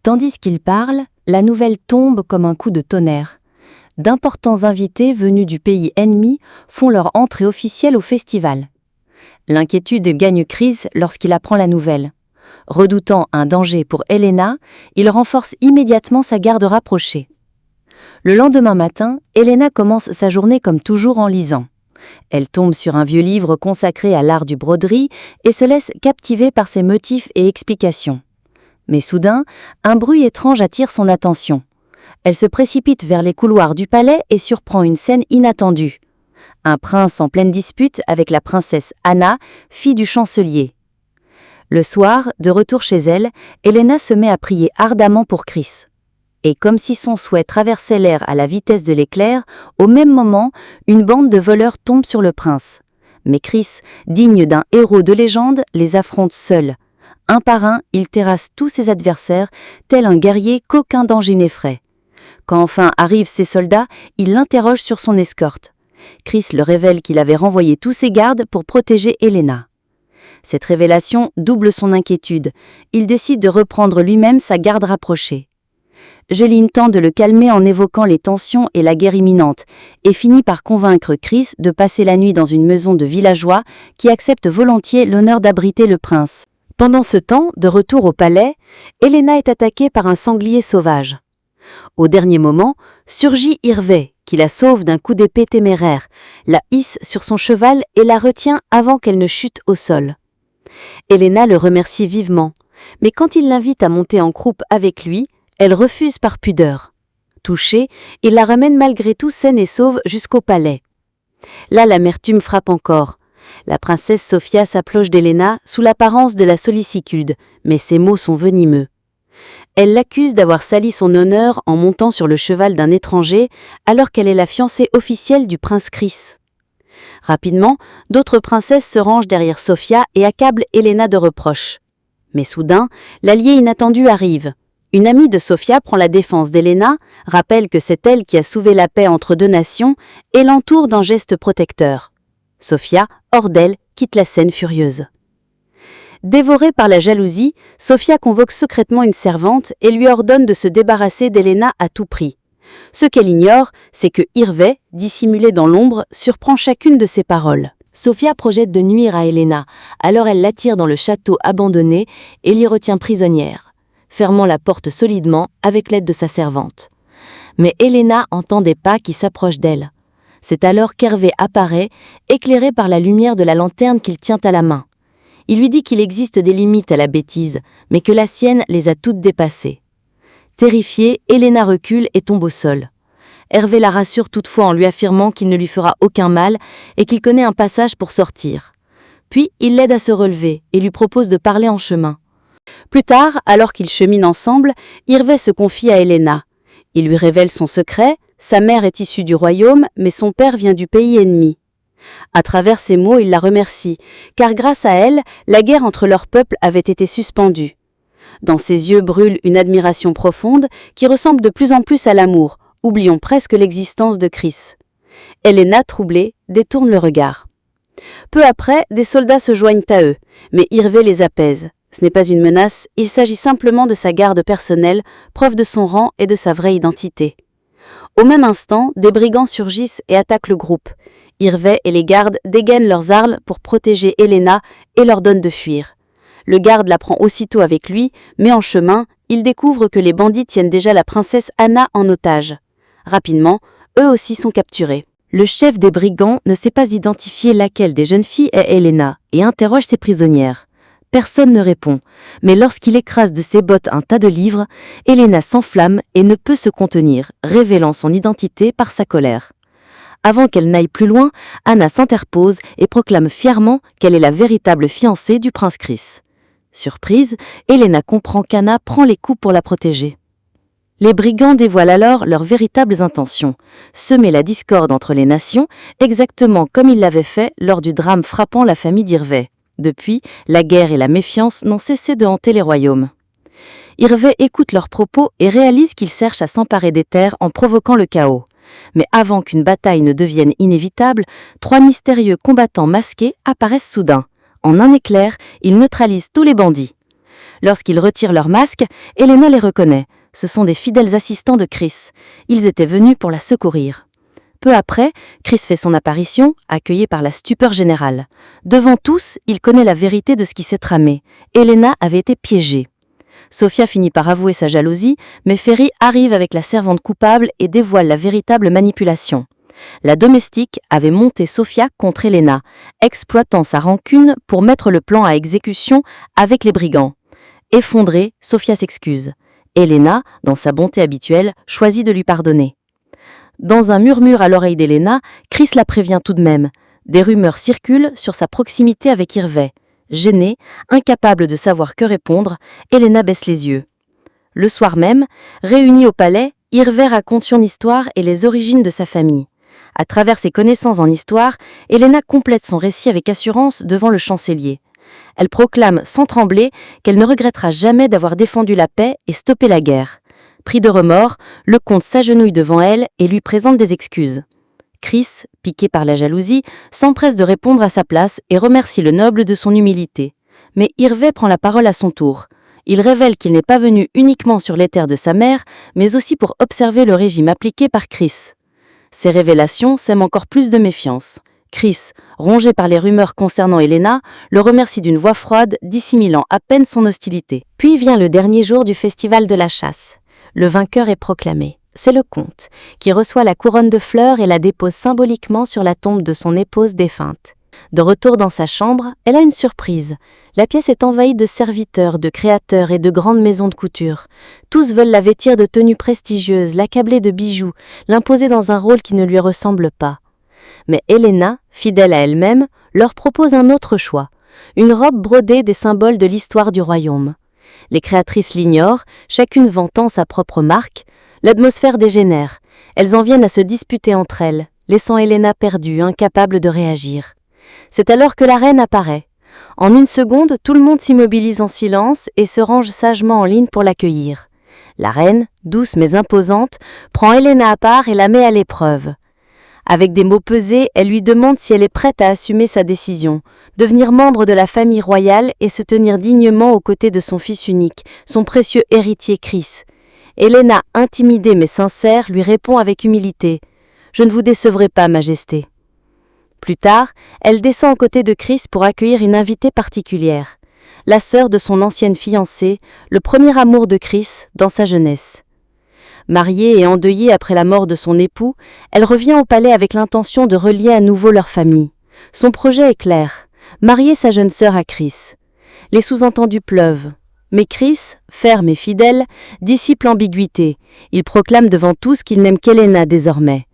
Tandis qu'ils parlent, la nouvelle tombe comme un coup de tonnerre. D'importants invités venus du pays ennemi font leur entrée officielle au festival. L'inquiétude gagne Chris lorsqu'il apprend la nouvelle. Redoutant un danger pour Helena, il renforce immédiatement sa garde rapprochée. Le lendemain matin, Helena commence sa journée comme toujours en lisant. Elle tombe sur un vieux livre consacré à l'art du broderie et se laisse captiver par ses motifs et explications. Mais soudain, un bruit étrange attire son attention. Elle se précipite vers les couloirs du palais et surprend une scène inattendue. Un prince en pleine dispute avec la princesse Anna, fille du chancelier. Le soir, de retour chez elle, Helena se met à prier ardemment pour Chris. Et comme si son souhait traversait l'air à la vitesse de l'éclair, au même moment, une bande de voleurs tombe sur le prince. Mais Chris, digne d'un héros de légende, les affronte seul. Un par un, il terrasse tous ses adversaires, tel un guerrier qu'aucun danger n'effraie. Quand enfin arrivent ses soldats, il l'interroge sur son escorte. Chris leur révèle qu'il avait renvoyé tous ses gardes pour protéger Helena. Cette révélation double son inquiétude. Il décide de reprendre lui-même sa garde rapprochée. Jeline tente de le calmer en évoquant les tensions et la guerre imminente, et finit par convaincre Chris de passer la nuit dans une maison de villageois qui accepte volontiers l'honneur d'abriter le prince. Pendant ce temps, de retour au palais, Helena est attaquée par un sanglier sauvage. Au dernier moment, surgit Irvé, qui la sauve d'un coup d'épée téméraire, la hisse sur son cheval et la retient avant qu'elle ne chute au sol. Helena le remercie vivement, mais quand il l'invite à monter en croupe avec lui, elle refuse par pudeur. Touché, il la ramène malgré tout saine et sauve jusqu'au palais. Là, l'amertume frappe encore. La princesse Sophia s'approche d'Helena sous l'apparence de la sollicitude, mais ses mots sont venimeux. Elle l'accuse d'avoir sali son honneur en montant sur le cheval d'un étranger alors qu'elle est la fiancée officielle du prince Chris. Rapidement, d'autres princesses se rangent derrière Sophia et accablent Helena de reproches. Mais soudain, l'allié inattendu arrive. Une amie de Sophia prend la défense d'Helena, rappelle que c'est elle qui a sauvé la paix entre deux nations et l'entoure d'un geste protecteur. Sophia, hors d'elle, quitte la scène furieuse. Dévorée par la jalousie, Sophia convoque secrètement une servante et lui ordonne de se débarrasser d'Helena à tout prix. Ce qu'elle ignore, c'est que Irvé, dissimulé dans l'ombre, surprend chacune de ses paroles. Sophia projette de nuire à Helena, alors elle l'attire dans le château abandonné et l'y retient prisonnière, fermant la porte solidement avec l'aide de sa servante. Mais Helena entend des pas qui s'approchent d'elle. C'est alors qu'Hervé apparaît, éclairé par la lumière de la lanterne qu'il tient à la main. Il lui dit qu'il existe des limites à la bêtise, mais que la sienne les a toutes dépassées. Terrifiée, Helena recule et tombe au sol. Hervé la rassure toutefois en lui affirmant qu'il ne lui fera aucun mal et qu'il connaît un passage pour sortir. Puis il l'aide à se relever et lui propose de parler en chemin. Plus tard, alors qu'ils cheminent ensemble, Hervé se confie à Helena. Il lui révèle son secret, sa mère est issue du royaume, mais son père vient du pays ennemi. À travers ces mots, il la remercie, car grâce à elle, la guerre entre leurs peuples avait été suspendue. Dans ses yeux brûle une admiration profonde qui ressemble de plus en plus à l'amour, oublions presque l'existence de Chris. Helena, troublée, détourne le regard. Peu après, des soldats se joignent à eux, mais Hervé les apaise. Ce n'est pas une menace, il s'agit simplement de sa garde personnelle, preuve de son rang et de sa vraie identité. Au même instant, des brigands surgissent et attaquent le groupe. Hervé et les gardes dégainent leurs armes pour protéger Helena et leur donnent de fuir. Le garde la prend aussitôt avec lui, mais en chemin, il découvre que les bandits tiennent déjà la princesse Anna en otage. Rapidement, eux aussi sont capturés. Le chef des brigands ne sait pas identifier laquelle des jeunes filles est Helena et interroge ses prisonnières. Personne ne répond, mais lorsqu'il écrase de ses bottes un tas de livres, Helena s'enflamme et ne peut se contenir, révélant son identité par sa colère. Avant qu'elle n'aille plus loin, Anna s'interpose et proclame fièrement qu'elle est la véritable fiancée du prince Chris. Surprise, Helena comprend qu'Anna prend les coups pour la protéger. Les brigands dévoilent alors leurs véritables intentions, semer la discorde entre les nations, exactement comme ils l'avaient fait lors du drame frappant la famille d'Hervé. Depuis, la guerre et la méfiance n'ont cessé de hanter les royaumes. Hervé écoute leurs propos et réalise qu'ils cherchent à s'emparer des terres en provoquant le chaos. Mais avant qu'une bataille ne devienne inévitable, 3 mystérieux combattants masqués apparaissent soudain. En un éclair, ils neutralisent tous les bandits. Lorsqu'ils retirent leurs masques, Elena les reconnaît. Ce sont des fidèles assistants de Chris. Ils étaient venus pour la secourir. Peu après, Chris fait son apparition, accueilli par la stupeur générale. Devant tous, il connaît la vérité de ce qui s'est tramé. Elena avait été piégée. Sophia finit par avouer sa jalousie, mais Ferry arrive avec la servante coupable et dévoile la véritable manipulation. La domestique avait monté Sophia contre Elena, exploitant sa rancune pour mettre le plan à exécution avec les brigands. Effondrée, Sophia s'excuse. Elena, dans sa bonté habituelle, choisit de lui pardonner. Dans un murmure à l'oreille d'Elena, Chris la prévient tout de même. Des rumeurs circulent sur sa proximité avec Hervé. Gênée, incapable de savoir que répondre, Elena baisse les yeux. Le soir même, réunis au palais, Hervé raconte son histoire et les origines de sa famille. À travers ses connaissances en histoire, Elena complète son récit avec assurance devant le chancelier. Elle proclame sans trembler qu'elle ne regrettera jamais d'avoir défendu la paix et stoppé la guerre. Pris de remords, le comte s'agenouille devant elle et lui présente des excuses. Chris, piqué par la jalousie, s'empresse de répondre à sa place et remercie le noble de son humilité. Mais Hervé prend la parole à son tour. Il révèle qu'il n'est pas venu uniquement sur les terres de sa mère, mais aussi pour observer le régime appliqué par Chris. Ces révélations sèment encore plus de méfiance. Chris, rongé par les rumeurs concernant Elena, le remercie d'une voix froide, dissimulant à peine son hostilité. Puis vient le dernier jour du festival de la chasse. Le vainqueur est proclamé. C'est le comte, qui reçoit la couronne de fleurs et la dépose symboliquement sur la tombe de son épouse défunte. De retour dans sa chambre, elle a une surprise. La pièce est envahie de serviteurs, de créateurs et de grandes maisons de couture. Tous veulent la vêtir de tenues prestigieuses, l'accabler de bijoux, l'imposer dans un rôle qui ne lui ressemble pas. Mais Elena, fidèle à elle-même, leur propose un autre choix. Une robe brodée des symboles de l'histoire du royaume. Les créatrices l'ignorent, chacune vantant sa propre marque. L'atmosphère dégénère. Elles en viennent à se disputer entre elles, laissant Elena perdue, incapable de réagir. C'est alors que la reine apparaît. En une seconde, tout le monde s'immobilise en silence et se range sagement en ligne pour l'accueillir. La reine, douce mais imposante, prend Elena à part et la met à l'épreuve. Avec des mots pesés, elle lui demande si elle est prête à assumer sa décision, devenir membre de la famille royale et se tenir dignement aux côtés de son fils unique, son précieux héritier Chris. Elena, intimidée mais sincère, lui répond avec humilité « Je ne vous décevrai pas, Majesté ». Plus tard, elle descend aux côtés de Chris pour accueillir une invitée particulière, la sœur de son ancienne fiancée, le premier amour de Chris dans sa jeunesse. Mariée et endeuillée après la mort de son époux, elle revient au palais avec l'intention de relier à nouveau leur famille. Son projet est clair, marier sa jeune sœur à Chris. Les sous-entendus pleuvent. Mais Chris, ferme et fidèle, dissipe l'ambiguïté. Il proclame devant tous qu'il n'aime qu'Elena désormais.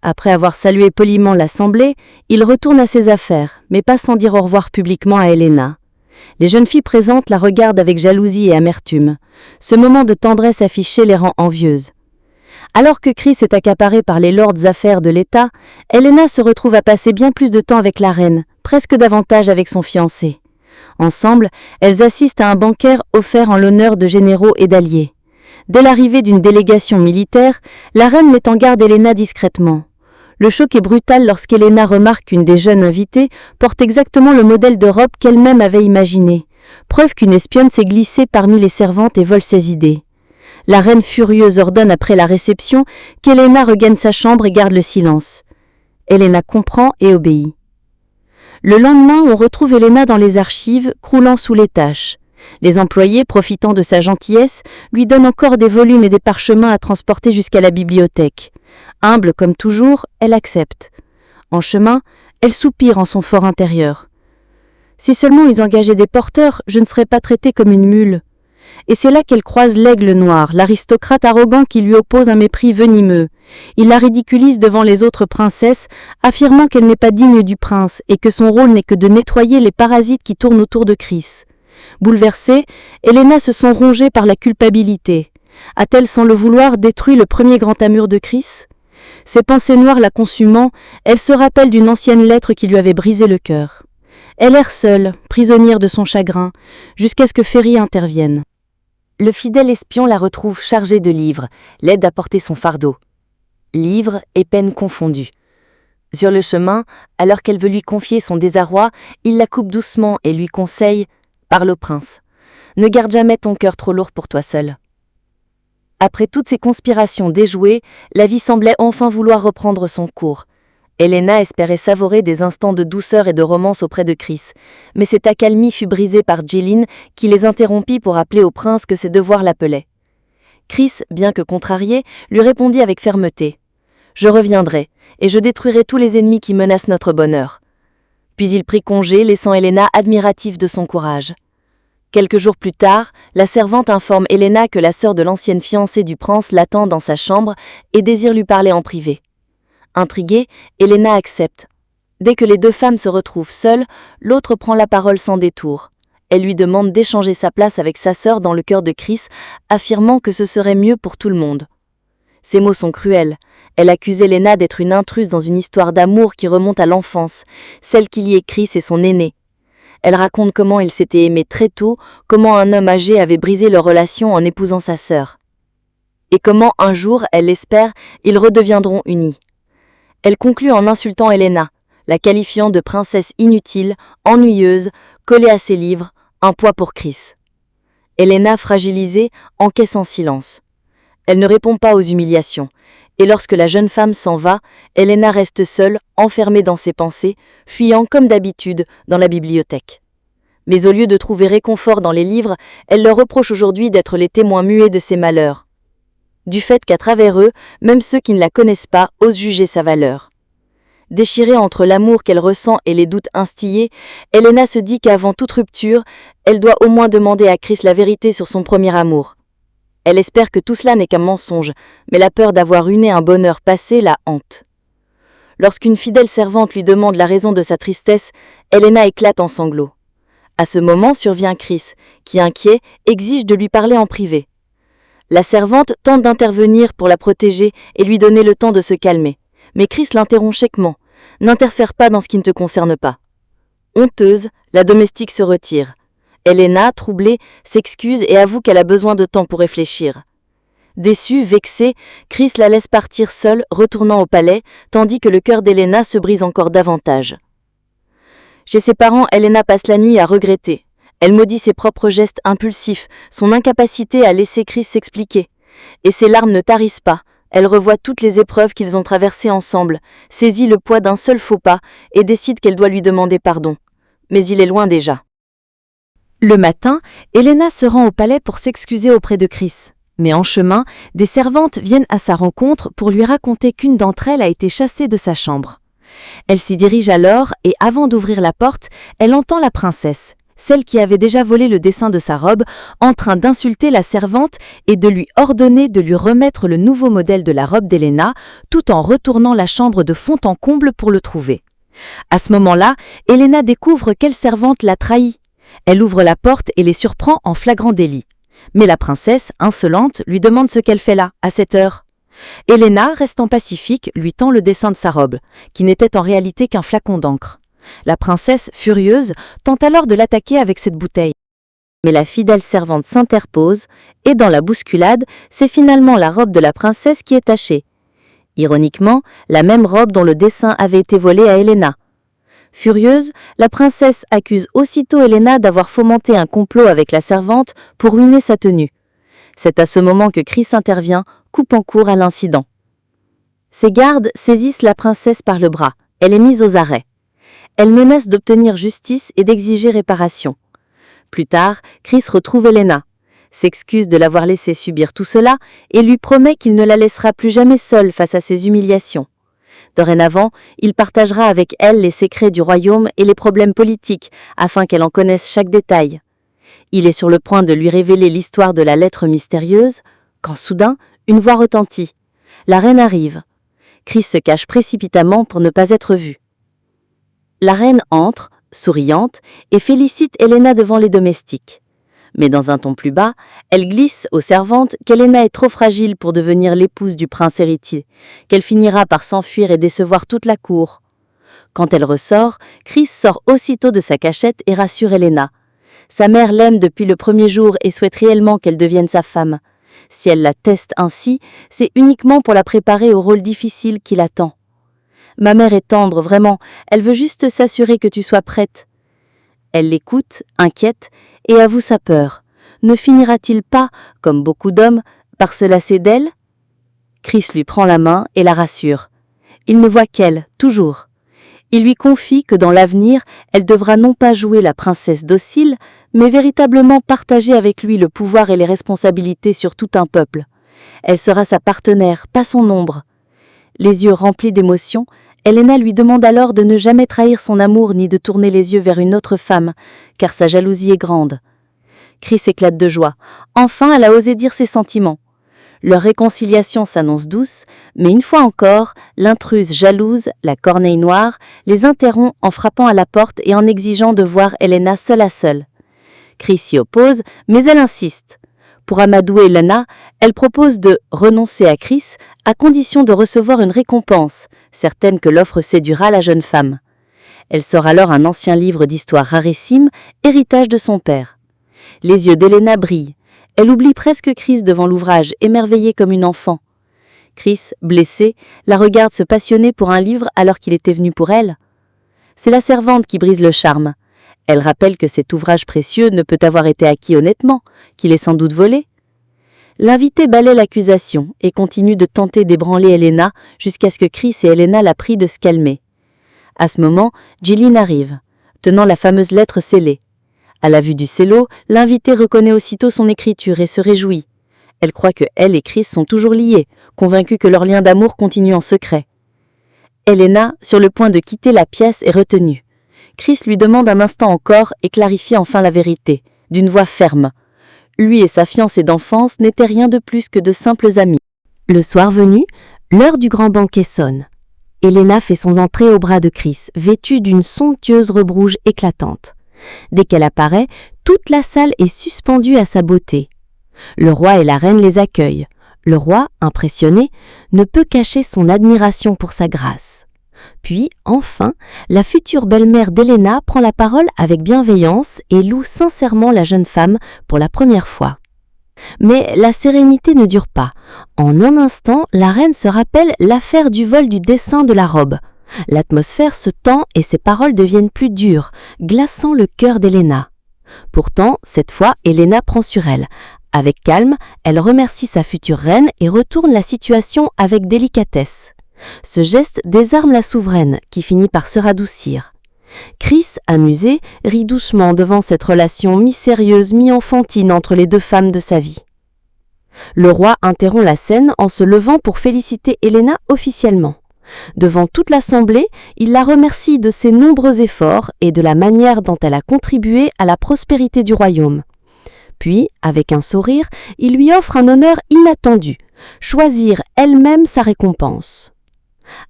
Après avoir salué poliment l'assemblée, il retourne à ses affaires, mais pas sans dire au revoir publiquement à Elena. Les jeunes filles présentes la regardent avec jalousie et amertume. Ce moment de tendresse affichée les rend envieuses. Alors que Chris est accaparé par les lords affaires de l'État, Elena se retrouve à passer bien plus de temps avec la reine, presque davantage avec son fiancé. Ensemble, elles assistent à un banquet offert en l'honneur de généraux et d'alliés. Dès l'arrivée d'une délégation militaire, la reine met en garde Elena discrètement. Le choc est brutal lorsqu'Elena remarque qu'une des jeunes invitées porte exactement le modèle de robe qu'elle-même avait imaginé, preuve qu'une espionne s'est glissée parmi les servantes et vole ses idées. La reine furieuse ordonne après la réception qu'Elena regagne sa chambre et garde le silence. Elena comprend et obéit. Le lendemain, on retrouve Elena dans les archives, croulant sous les tâches. Les employés, profitant de sa gentillesse, lui donnent encore des volumes et des parchemins à transporter jusqu'à la bibliothèque. Humble comme toujours, elle accepte. En chemin, elle soupire en son fort intérieur. Si seulement ils engageaient des porteurs, je ne serais pas traitée comme une mule. Et c'est là qu'elle croise l'aigle noir, l'aristocrate arrogant qui lui oppose un mépris venimeux. Il la ridiculise devant les autres princesses, affirmant qu'elle n'est pas digne du prince et que son rôle n'est que de nettoyer les parasites qui tournent autour de Chris. Bouleversée, Elena se sent rongée par la culpabilité. A-t-elle sans le vouloir détruit le premier grand amour de Chris ? Ses pensées noires la consumant, elle se rappelle d'une ancienne lettre qui lui avait brisé le cœur. Elle erre seule, prisonnière de son chagrin, jusqu'à ce que Ferry intervienne. Le fidèle espion la retrouve chargée de livres, l'aide à porter son fardeau. Livres et peines confondues. Sur le chemin, alors qu'elle veut lui confier son désarroi, il la coupe doucement et lui conseille « Parle au prince ». ne garde jamais ton cœur trop lourd pour toi seul. Après toutes ces conspirations déjouées, la vie semblait enfin vouloir reprendre son cours. Helena espérait savourer des instants de douceur et de romance auprès de Chris, mais cette accalmie fut brisée par Jeline qui les interrompit pour rappeler au prince que ses devoirs l'appelaient. Chris, bien que contrarié, lui répondit avec fermeté. « Je reviendrai, et je détruirai tous les ennemis qui menacent notre bonheur. » Puis il prit congé, laissant Helena admirative de son courage. Quelques jours plus tard, la servante informe Helena que la sœur de l'ancienne fiancée du prince l'attend dans sa chambre et désire lui parler en privé. Intriguée, Helena accepte. Dès que les deux femmes se retrouvent seules, l'autre prend la parole sans détour. Elle lui demande d'échanger sa place avec sa sœur dans le cœur de Chris, affirmant que ce serait mieux pour tout le monde. Ces mots sont cruels. Elle accuse Helena d'être une intruse dans une histoire d'amour qui remonte à l'enfance, celle qui liait Chris et son aîné. Elle raconte comment ils s'étaient aimés très tôt, comment un homme âgé avait brisé leur relation en épousant sa sœur. Et comment un jour, elle l'espère, ils redeviendront unis. Elle conclut en insultant Helena, la qualifiant de princesse inutile, ennuyeuse, collée à ses livres, un poids pour Chris. Helena, fragilisée, encaisse en silence. Elle ne répond pas aux humiliations, et lorsque la jeune femme s'en va, Helena reste seule, enfermée dans ses pensées, fuyant comme d'habitude dans la bibliothèque. Mais au lieu de trouver réconfort dans les livres, elle leur reproche aujourd'hui d'être les témoins muets de ses malheurs. Du fait qu'à travers eux, même ceux qui ne la connaissent pas osent juger sa valeur. Déchirée entre l'amour qu'elle ressent et les doutes instillés, Helena se dit qu'avant toute rupture, elle doit au moins demander à Chris la vérité sur son premier amour. Elle espère que tout cela n'est qu'un mensonge, mais la peur d'avoir ruiné un bonheur passé la hante. Lorsqu'une fidèle servante lui demande la raison de sa tristesse, Helena éclate en sanglots. À ce moment survient Chris, qui, inquiet, exige de lui parler en privé. La servante tente d'intervenir pour la protéger et lui donner le temps de se calmer, mais Chris l'interrompt sèchement. « N'interfère pas dans ce qui ne te concerne pas. » Honteuse, la domestique se retire. Helena, troublée, s'excuse et avoue qu'elle a besoin de temps pour réfléchir. Déçue, vexée, Chris la laisse partir seule, retournant au palais, tandis que le cœur d'Helena se brise encore davantage. Chez ses parents, Helena passe la nuit à regretter. Elle maudit ses propres gestes impulsifs, son incapacité à laisser Chris s'expliquer. Et ses larmes ne tarissent pas. Elle revoit toutes les épreuves qu'ils ont traversées ensemble, saisit le poids d'un seul faux pas et décide qu'elle doit lui demander pardon. Mais il est loin déjà. Le matin, Helena se rend au palais pour s'excuser auprès de Chris. Mais en chemin, des servantes viennent à sa rencontre pour lui raconter qu'une d'entre elles a été chassée de sa chambre. Elle s'y dirige alors et avant d'ouvrir la porte, elle entend la princesse, celle qui avait déjà volé le dessin de sa robe, en train d'insulter la servante et de lui ordonner de lui remettre le nouveau modèle de la robe d'Helena, tout en retournant la chambre de fond en comble pour le trouver. À ce moment-là, Helena découvre quelle servante l'a trahie. Elle ouvre la porte et les surprend en flagrant délit. Mais la princesse, insolente, lui demande ce qu'elle fait là, à cette heure. Helena, restant pacifique, lui tend le dessin de sa robe, qui n'était en réalité qu'un flacon d'encre. La princesse, furieuse, tente alors de l'attaquer avec cette bouteille. Mais la fidèle servante s'interpose, et dans la bousculade, c'est finalement la robe de la princesse qui est tachée. Ironiquement, la même robe dont le dessin avait été volé à Helena. Furieuse, la princesse accuse aussitôt Helena d'avoir fomenté un complot avec la servante pour ruiner sa tenue. C'est à ce moment que Chris intervient, coupant court à l'incident. Ses gardes saisissent la princesse par le bras. Elle est mise aux arrêts. Elle menace d'obtenir justice et d'exiger réparation. Plus tard, Chris retrouve Helena, s'excuse de l'avoir laissé subir tout cela et lui promet qu'il ne la laissera plus jamais seule face à ses humiliations. Dorénavant, il partagera avec elle les secrets du royaume et les problèmes politiques, afin qu'elle en connaisse chaque détail. Il est sur le point de lui révéler l'histoire de la lettre mystérieuse, quand soudain, une voix retentit. La reine arrive. Chris se cache précipitamment pour ne pas être vu. La reine entre, souriante, et félicite Helena devant les domestiques. Mais dans un ton plus bas, elle glisse aux servantes qu'Helena est trop fragile pour devenir l'épouse du prince héritier, qu'elle finira par s'enfuir et décevoir toute la cour. Quand elle ressort, Chris sort aussitôt de sa cachette et rassure Helena. Sa mère l'aime depuis le premier jour et souhaite réellement qu'elle devienne sa femme. Si elle la teste ainsi, c'est uniquement pour la préparer au rôle difficile qui l'attend. « Ma mère est tendre, vraiment, elle veut juste s'assurer que tu sois prête. » Elle l'écoute, inquiète, et avoue sa peur. ne finira-t-il pas, comme beaucoup d'hommes, par se lasser d'elle? Chris lui prend la main et la rassure. Il ne voit qu'elle, toujours. Il lui confie que dans l'avenir, elle devra non pas jouer la princesse docile, mais véritablement partager avec lui le pouvoir et les responsabilités sur tout un peuple. Elle sera sa partenaire, pas son ombre. Les yeux remplis d'émotion, Helena lui demande alors de ne jamais trahir son amour ni de tourner les yeux vers une autre femme, car sa jalousie est grande. Chris éclate de joie. Enfin, elle a osé dire ses sentiments. Leur réconciliation s'annonce douce, mais une fois encore, l'intruse jalouse, la corneille noire, les interrompt en frappant à la porte et en exigeant de voir Helena seule à seule. Chris s'y oppose, mais elle insiste. Pour amadouer Helena, elle propose de renoncer à Chris à condition de recevoir une récompense, certaine que l'offre séduira la jeune femme. Elle sort alors un ancien livre d'histoire rarissime, héritage de son père. Les yeux d'Helena brillent. Elle oublie presque Chris devant l'ouvrage, émerveillée comme une enfant. Chris, blessé, la regarde se passionner pour un livre alors qu'il était venu pour elle. C'est la servante qui brise le charme. Elle rappelle que cet ouvrage précieux ne peut avoir été acquis honnêtement, qu'il est sans doute volé. L'invité balaie l'accusation et continue de tenter d'ébranler Helena jusqu'à ce que Chris et Helena la prient de se calmer. À ce moment, Jillian arrive, tenant la fameuse lettre scellée. À la vue du cello, l'invité reconnaît aussitôt son écriture et se réjouit. Elle croit que elle et Chris sont toujours liés, convaincus que leur lien d'amour continue en secret. Helena, sur le point de quitter la pièce, est retenue. Chris lui demande un instant encore et clarifie enfin la vérité, d'une voix ferme. Lui et sa fiancée d'enfance n'étaient rien de plus que de simples amis. Le soir venu, l'heure du grand banquet sonne. Helena fait son entrée au bras de Chris, vêtue d'une somptueuse robe rouge éclatante. Dès qu'elle apparaît, toute la salle est suspendue à sa beauté. Le roi et la reine les accueillent. Le roi, impressionné, ne peut cacher son admiration pour sa grâce. Puis, enfin, la future belle-mère d'Helena prend la parole avec bienveillance et loue sincèrement la jeune femme pour la première fois. Mais la sérénité ne dure pas. En un instant, la reine se rappelle l'affaire du vol du dessin de la robe. L'atmosphère se tend et ses paroles deviennent plus dures, glaçant le cœur d'Helena. Pourtant, cette fois, Helena prend sur elle. Avec calme, elle remercie sa future reine et retourne la situation avec délicatesse. Ce geste désarme la souveraine, qui finit par se radoucir. Chris, amusé, rit doucement devant cette relation mi-sérieuse, mi-enfantine entre les deux femmes de sa vie. Le roi interrompt la scène en se levant pour féliciter Helena officiellement. Devant toute l'assemblée, il la remercie de ses nombreux efforts et de la manière dont elle a contribué à la prospérité du royaume. Puis, avec un sourire, il lui offre un honneur inattendu, choisir elle-même sa récompense.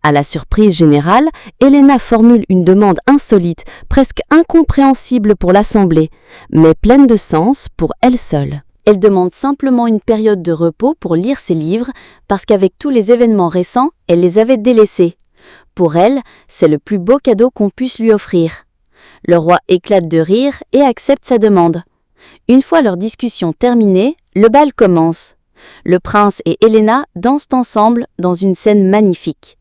À la surprise générale, Helena formule une demande insolite, presque incompréhensible pour l'assemblée, mais pleine de sens pour elle seule. Elle demande simplement une période de repos pour lire ses livres, parce qu'avec tous les événements récents, elle les avait délaissés. Pour elle, c'est le plus beau cadeau qu'on puisse lui offrir. Le roi éclate de rire et accepte sa demande. Une fois leur discussion terminée, le bal commence. Le prince et Helena dansent ensemble dans une scène magnifique.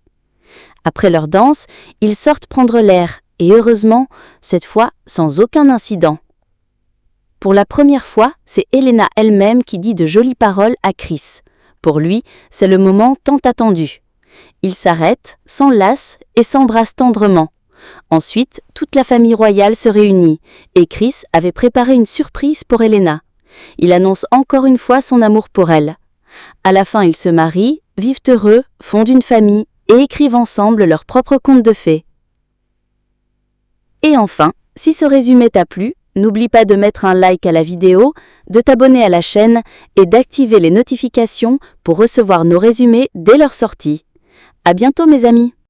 Après leur danse, ils sortent prendre l'air, et heureusement, cette fois sans aucun incident. Pour la première fois, c'est Helena elle-même qui dit de jolies paroles à Chris. Pour lui, c'est le moment tant attendu. Ils s'arrêtent, s'enlacent et s'embrassent tendrement. Ensuite, toute la famille royale se réunit, et Chris avait préparé une surprise pour Helena. Il annonce encore une fois son amour pour elle. À la fin, ils se marient, vivent heureux, fondent une famille et écrivent ensemble leur propre conte de fées. Et enfin, si ce résumé t'a plu, n'oublie pas de mettre un like à la vidéo, de t'abonner à la chaîne et d'activer les notifications pour recevoir nos résumés dès leur sortie. À bientôt mes amis!